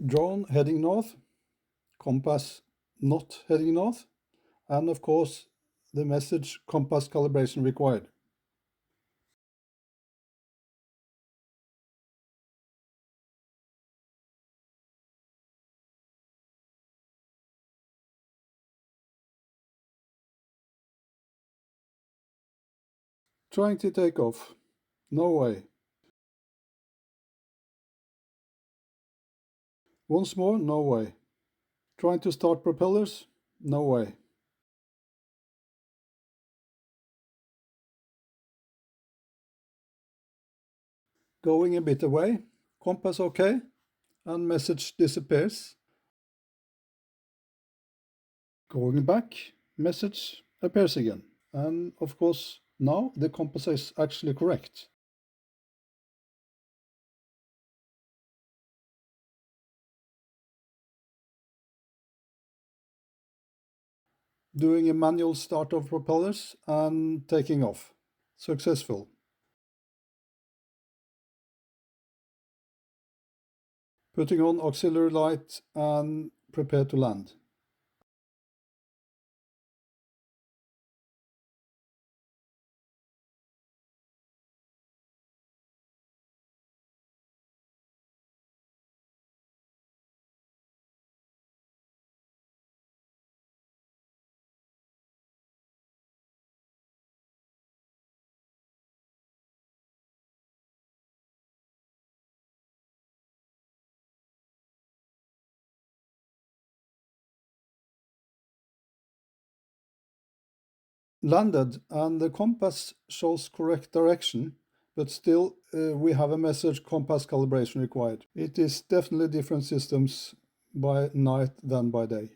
Drone heading north, compass not heading north, and of course the message compass calibration required. Trying to take off. No way. Once more, no way. Trying to start propellers? No way. Going a bit away, compass okay, and message disappears. Going back, message appears again. And of course, now the compass is actually correct. Doing a manual start of propellers and taking off. Successful. Putting on auxiliary light and prepare to land. Landed, and the compass shows correct direction, but still we have a message compass calibration required. It is definitely different systems by night than by day.